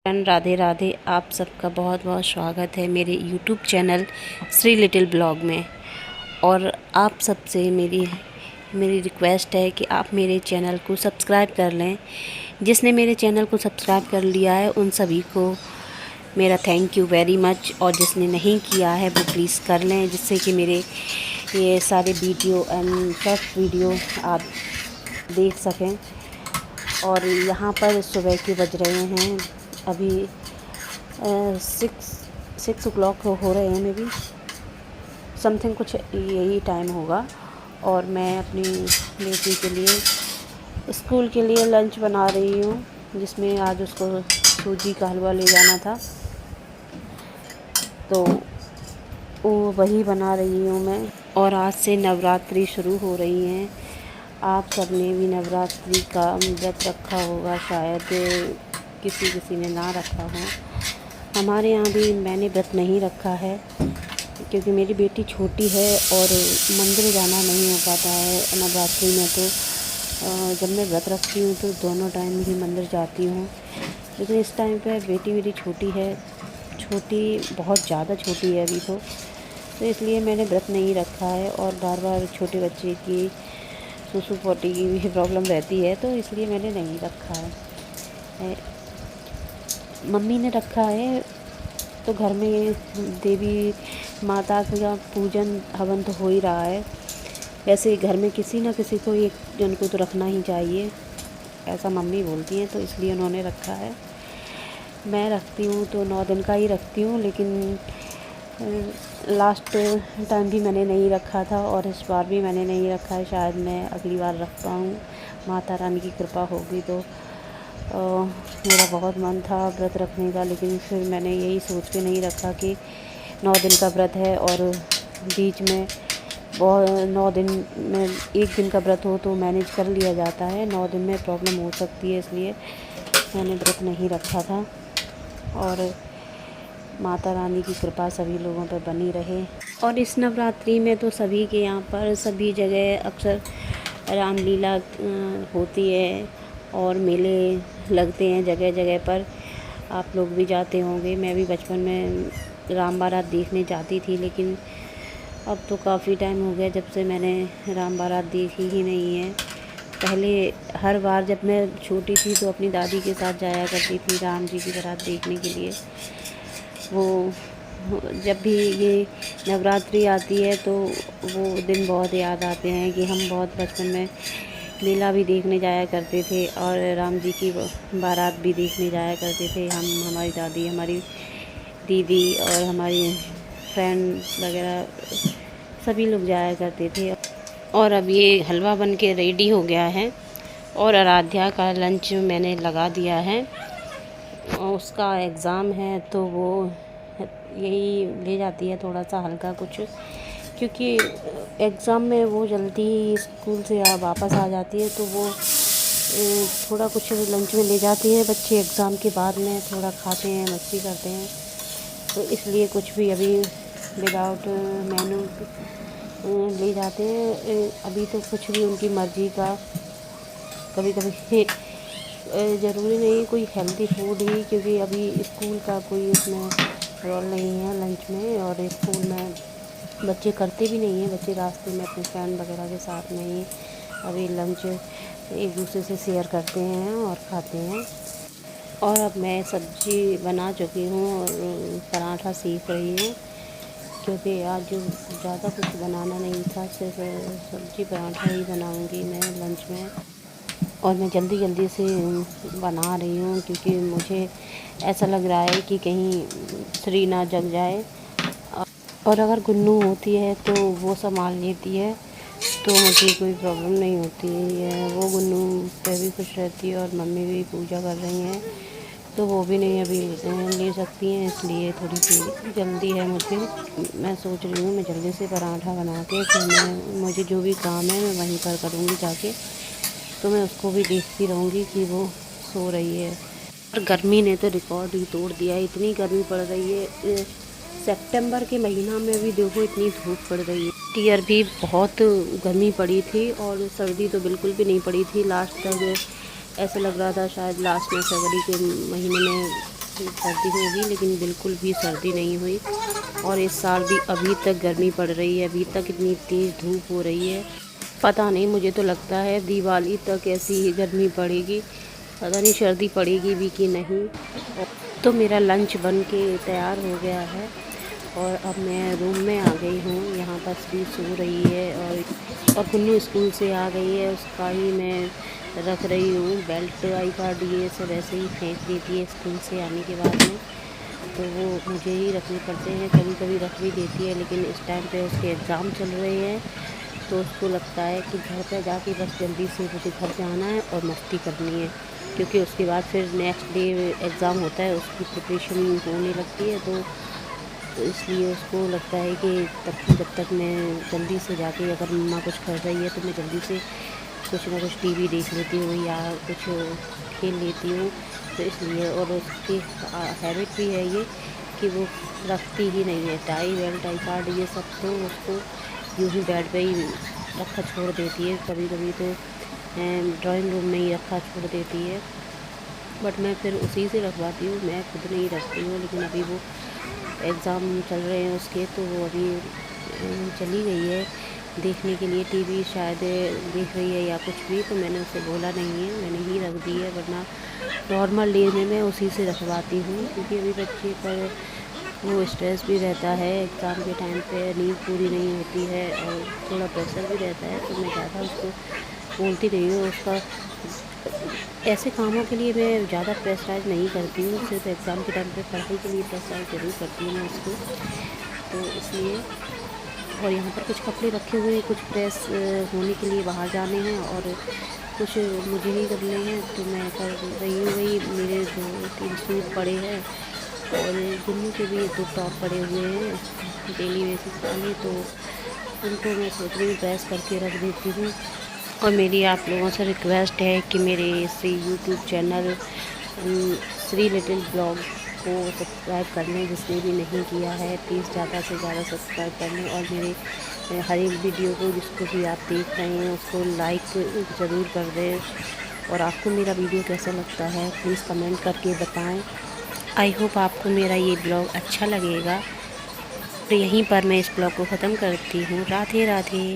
राधे राधे। आप सबका बहुत बहुत स्वागत है मेरे YouTube channel Shri little blog में। और आप सबसे मेरी रिक्वेस्ट है कि आप मेरे चैनल को सब्सक्राइब कर लें। जिसने मेरे चैनल को सब्सक्राइब कर लिया है उन सभी को मेरा थैंक यू वेरी मच, और जिसने नहीं किया है वो प्लीज़ कर लें, जिससे कि मेरे ये सारे वीडियो एंड फर्स्ट वीडियो आप देख सकें। और यहाँ पर सुबह के बज रहे हैं अभी 6 o'clock हो रहे हैं, मे बी समथिंग कुछ यही टाइम होगा। और मैं अपनी बेटी के लिए स्कूल के लिए लंच बना रही हूँ, जिसमें आज उसको सूजी का हलवा ले जाना था, तो वो वही बना रही हूँ मैं। और आज से नवरात्रि शुरू हो रही हैं। आप सबने भी नवरात्रि का व्रत रखा होगा, शायद किसी ने ना रखा हो। हमारे यहाँ भी मैंने व्रत नहीं रखा है, क्योंकि मेरी बेटी छोटी है और मंदिर जाना नहीं हो पाता है नवरात्रि में। तो जब मैं व्रत रखती हूँ तो दोनों टाइम ही मंदिर जाती हूँ, लेकिन इस टाइम पे बेटी मेरी छोटी है, बहुत ज़्यादा छोटी है अभी तो इसलिए मैंने व्रत नहीं रखा है। और बार बार छोटे बच्चे की सुसु पोटी की भी प्रॉब्लम रहती है, तो इसलिए मैंने नहीं रखा है। मम्मी ने रखा है, तो घर में देवी माता का पूजन हवन तो हो ही रहा है। वैसे घर में किसी न किसी को एक जन को तो रखना ही चाहिए, ऐसा मम्मी बोलती हैं, तो इसलिए उन्होंने रखा है। मैं रखती हूँ तो 9 दिन का ही रखती हूँ, लेकिन लास्ट टाइम भी मैंने नहीं रखा था और इस बार भी मैंने नहीं रखा है। शायद मैं अगली बार रख पाऊँ, माता रानी की कृपा होगी तो। मेरा बहुत मन था व्रत रखने का, लेकिन फिर मैंने यही सोच के नहीं रखा कि 9 दिन का व्रत है और बीच में 9 दिन में 1 दिन का व्रत हो तो मैनेज कर लिया जाता है, 9 दिन में प्रॉब्लम हो सकती है, इसलिए मैंने व्रत नहीं रखा था। और माता रानी की कृपा सभी लोगों पर बनी रहे। और इस नवरात्रि में तो सभी के यहाँ पर सभी जगह अक्सर रामलीला होती है और मेले लगते हैं जगह जगह पर। आप लोग भी जाते होंगे। मैं भी बचपन में राम बारात देखने जाती थी, लेकिन अब तो काफ़ी टाइम हो गया जब से मैंने राम बारात देखी ही नहीं है। पहले हर बार जब मैं छोटी थी तो अपनी दादी के साथ जाया करती थी राम जी की बारात देखने के लिए। वो जब भी ये नवरात्रि आती है तो वो दिन बहुत याद आते हैं कि हम बहुत बचपन में मेला भी देखने जाया करते थे और राम जी की बारात भी देखने जाया करते थे। हम, हमारी दादी, हमारी दीदी और हमारी फ्रेंड वगैरह सभी लोग जाया करते थे। और अब ये हलवा बन के रेडी हो गया है और आराध्या का लंच मैंने लगा दिया है। और उसका एग्ज़ाम है तो वो यही ले जाती है थोड़ा सा हल्का कुछ, क्योंकि एग्ज़ाम में वो जल्दी स्कूल से वापस आ जाती है, तो वो थोड़ा कुछ लंच में ले जाती है। बच्चे एग्ज़ाम के बाद में थोड़ा खाते हैं, मस्ती करते हैं, तो इसलिए कुछ भी अभी विदाउट मेनू ले जाते हैं। अभी तो कुछ भी उनकी मर्ज़ी का, कभी कभी ज़रूरी नहीं कोई हेल्दी फूड ही, क्योंकि अभी स्कूल का कोई उसमें रोल नहीं है लंच में, और स्कूल में बच्चे करते भी नहीं हैं। बच्चे रास्ते में अपने फ्रेंड वगैरह के साथ में ही अभी लंच एक दूसरे से शेयर करते हैं और खाते हैं। और अब मैं सब्ज़ी बना चुकी हूँ और पराठा सीख रही हूँ, क्योंकि आज जो ज़्यादा कुछ बनाना नहीं था, सिर्फ सब्ज़ी पराठा ही बनाऊँगी मैं लंच में। और मैं जल्दी जल्दी से बना रही हूँ, क्योंकि मुझे ऐसा लग रहा है कि कहीं श्री ना जग जाए। और अगर गुन्नू होती है तो वो संभाल लेती है, तो मुझे कोई प्रॉब्लम नहीं होती है। वो गुन्नू पे भी खुश रहती है और मम्मी भी पूजा कर रही हैं, तो वो भी नहीं अभी ले सकती हैं, इसलिए थोड़ी सी जल्दी है मुझे। मैं सोच रही हूँ मैं जल्दी से पराठा बना के फिर मुझे जो भी काम है मैं वहीं पर करूँगी जाके, तो मैं उसको भी देखती रहूँगी कि वो सो रही है। और गर्मी ने तो रिकॉर्ड ही तोड़ दिया है, इतनी गर्मी पड़ रही है। सितंबर के महीना में भी देखो इतनी धूप पड़ रही है। ईयर भी बहुत गर्मी पड़ी थी और सर्दी तो बिल्कुल भी नहीं पड़ी थी। लास्ट तक ऐसा लग रहा था शायद लास्ट में फरवरी के महीने में सर्दी होगी, लेकिन बिल्कुल भी सर्दी नहीं हुई। और इस साल भी अभी तक गर्मी पड़ रही है, अभी तक इतनी तेज़ धूप हो रही है। पता नहीं, मुझे तो लगता है दिवाली तक ऐसी ही गर्मी पड़ेगी, पता नहीं सर्दी पड़ेगी भी कि नहीं। तो मेरा लंच बन के तैयार हो गया है और अब मैं रूम में आ गई हूँ। यहाँ पर श्री सो रही है और कुन्नू स्कूल से आ गई है, उसका ही मैं रख रही हूँ। बेल्ट, आई कार्ड ये सब ऐसे ही फेंक देती है स्कूल से आने के बाद में, तो वो मुझे ही रखने पड़ते हैं। कभी कभी रख भी देती है, लेकिन इस टाइम पे उसके एग्ज़ाम चल रहे हैं, तो उसको लगता है कि घर पर जाके बस जल्दी से मुझे घर जाना है और मस्ती करनी है, क्योंकि उसके बाद फिर नेक्स्ट डे एग्ज़ाम होता है, उसकी प्रिपरेशन होने लगती है। तो इसलिए उसको लगता है कि जब तक मैं जल्दी से जाके, अगर मम्मा कुछ कर रही है तो मैं जल्दी से कुछ ना कुछ टीवी देख लेती हूँ या कुछ खेल लेती हूँ। तो इसलिए, और उसकी हैबिट भी है ये कि वो रखती ही नहीं है टाई बेल्ट, आई कार्ड ये सब, तो उसको यूँ ही बेड पे ही रखा छोड़ देती है। कभी कभी तो ड्राइंग रूम में ही रखा छोड़ देती है, बट मैं फिर उसी से रखवाती हूँ, मैं खुद नहीं रखती हूँ। लेकिन अभी वो एग्ज़ाम चल रहे हैं उसके, तो वो अभी चली गई है देखने के लिए टीवी, शायद देख रही है या कुछ भी, तो मैंने उसे बोला नहीं है, मैंने ही रख दी है। वरना नॉर्मल डे में मैं उसी से रखवाती हूँ, क्योंकि अभी बच्चे पर वो स्ट्रेस भी रहता है। एग्ज़ाम के टाइम पे नींद पूरी नहीं होती है और थोड़ा प्रेशर भी रहता है, तो मैं ज़्यादा उसको बोलती नहीं हूँ। उसका ऐसे कामों के लिए मैं ज़्यादा प्रेशराइज़ नहीं करती हूँ, सिर्फ एग्ज़ाम के टाइम पे पढ़ाई के लिए प्रेशराइज़ ज़रूर करती हूँ मैं उसको, तो इसलिए। और यहाँ पर कुछ कपड़े रखे हुए हैं, कुछ प्रेस होने के लिए बाहर जाने हैं और कुछ मुझे ही करने हैं, तो मैं कर रही हूँ। वही मेरे 2-3 सूट पड़े हैं और गुन्नू के भी 2 टॉप पड़े हुए हैं डेली बेसिस वाले, तो उनको मैं सोच रही हूँ प्रेस करके रख देती हूँ। और मेरी आप लोगों से रिक्वेस्ट है कि मेरे इस YouTube channel Shri little blog को सब्सक्राइब कर लें, जिसने भी नहीं किया है प्लीज़ ज़्यादा से ज़्यादा सब्सक्राइब कर लें। और मेरे हर एक वीडियो को, जिसको भी आप देख रहे हैं, उसको लाइक ज़रूर कर दें। और आपको मेरा वीडियो कैसा लगता है प्लीज़ कमेंट करके बताएं। आई होप आपको मेरा ये ब्लॉग अच्छा लगेगा। तो यहीं पर मैं इस ब्लॉग को ख़त्म करती हूँ। राधे राधे।